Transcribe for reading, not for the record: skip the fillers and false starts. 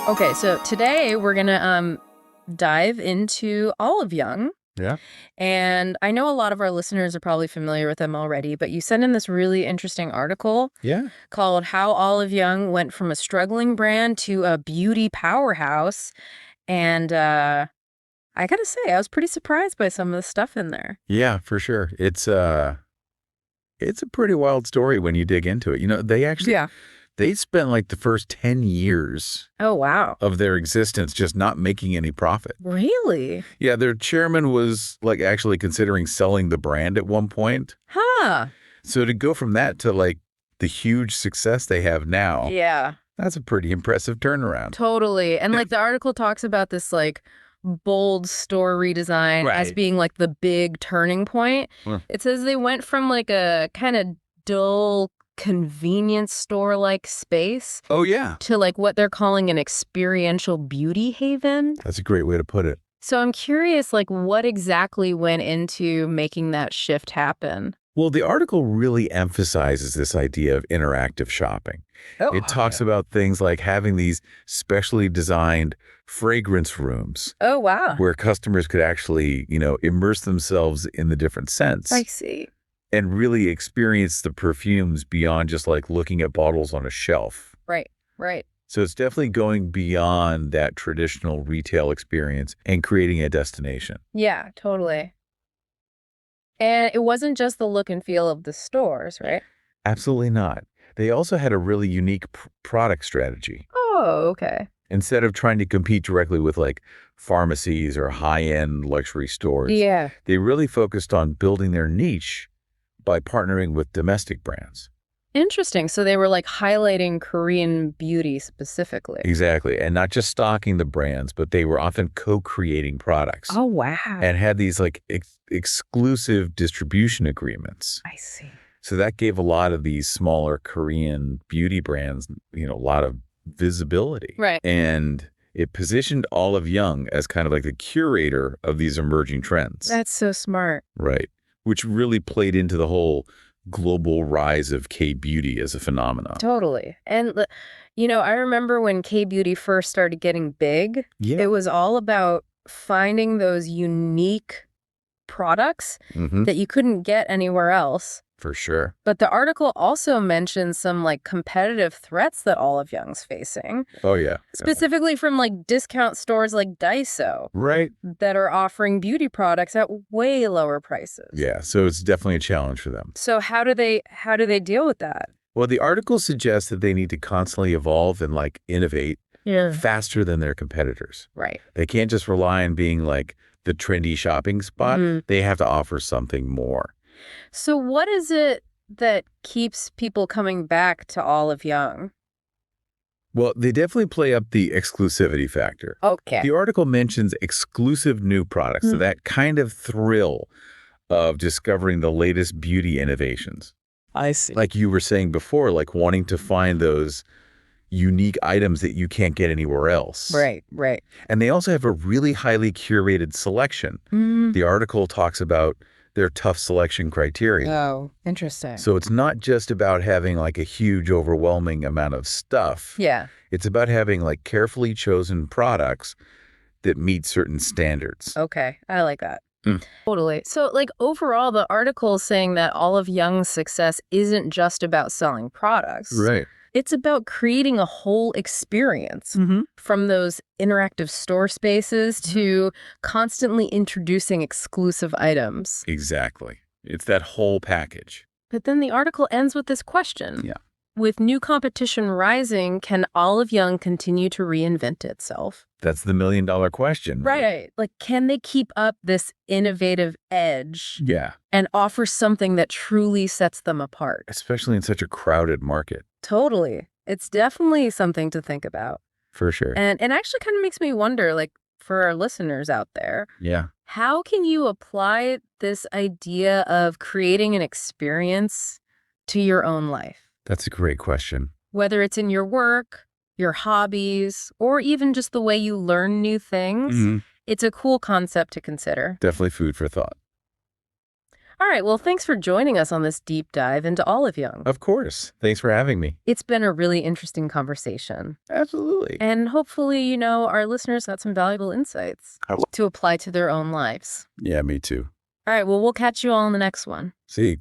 Okay, so today we're gonna dive into Oliveyong. Yeah. And I know a lot of our listeners are probably familiar with them already, but you sent in this really interesting article called How Oliveyong Went from a Struggling Brand to a Beauty Powerhouse. And I gotta say, I was pretty surprised by some of the stuff in there. Yeah, for sure. It's a pretty wild story when you dig into it. You know, they spent like the first 10 years of their existence just not making any profit. Really? Yeah, their chairman was like actually considering selling the brand at one point. Huh. So to go from that to like the huge success they have now. Yeah. That's a pretty impressive turnaround. Totally. And like the article talks about this like bold store redesign as being like the big turning point. It says they went from like a kind of dull convenience store-like space to like what they're calling an experiential beauty haven. That's a great way to put it. So I'm curious, like, what exactly went into making that shift happen? Well, the article really emphasizes this idea of interactive shopping. It talks about things like having these specially designed fragrance rooms. Oh, wow. Where customers could actually, you know, immerse themselves in the different scents. I see. And really experience the perfumes beyond just like looking at bottles on a shelf. Right, right. So it's definitely going beyond that traditional retail experience and creating a destination. Yeah, totally. And it wasn't just the look and feel of the stores, right? Absolutely not. They also had a really unique product strategy. Oh, okay. Instead of trying to compete directly with like pharmacies or high-end luxury stores, they really focused on building their niche by partnering with domestic brands. Interesting. So they were like highlighting Korean beauty specifically. Exactly. And not just stocking the brands, but they were often co-creating products. Oh, wow. And had these like exclusive distribution agreements. I see. So that gave a lot of these smaller Korean beauty brands, you know, a lot of visibility. Right. And it positioned Oliveyong as kind of like the curator of these emerging trends. That's so smart. Right. Which really played into the whole global rise of K-beauty as a phenomenon. Totally. And, you know, I remember when K-beauty first started getting big, it was all about finding those unique products that you couldn't get anywhere else. For sure. But the article also mentions some like competitive threats that Oliveyong's facing. Oh, yeah. Specifically from like discount stores like Daiso. Right. That are offering beauty products at way lower prices. Yeah, so it's definitely a challenge for them. So how do they deal with that? Well, the article suggests that they need to constantly evolve and like innovate faster than their competitors. Right. They can't just rely on being like the trendy shopping spot. They have to offer something more. So what is it that keeps people coming back to Oliveyong? Well, they definitely play up the exclusivity factor. Okay. The article mentions exclusive new products, so that kind of thrill of discovering the latest beauty innovations. I see. Like you were saying before, like wanting to find those unique items that you can't get anywhere else. Right, right. And they also have a really highly curated selection. The article talks about their tough selection criteria. Oh, interesting. So it's not just about having like a huge, overwhelming amount of stuff. Yeah. It's about having like carefully chosen products that meet certain standards. Okay, I like that. Totally. So like overall, the article is saying that Oliveyong's success isn't just about selling products. Right. It's about creating a whole experience from those interactive store spaces to constantly introducing exclusive items. Exactly. It's that whole package. But then the article ends with this question. Yeah. With new competition rising, can Oliveyong continue to reinvent itself? That's the million-dollar question. Right. Like, can they keep up this innovative edge? Yeah. And offer something that truly sets them apart? Especially in such a crowded market. Totally. It's definitely something to think about. For sure. And it actually kind of makes me wonder, like, for our listeners out there. Yeah. How can you apply this idea of creating an experience to your own life? That's a great question. Whether it's in your work, your hobbies, or even just the way you learn new things, it's a cool concept to consider. Definitely food for thought. All right, well, thanks for joining us on this deep dive into Ollivyung. Of course. Thanks for having me. It's been a really interesting conversation. Absolutely. And hopefully, our listeners got some valuable insights to apply to their own lives. Yeah, me too. All right, well, we'll catch you all in the next one. See you.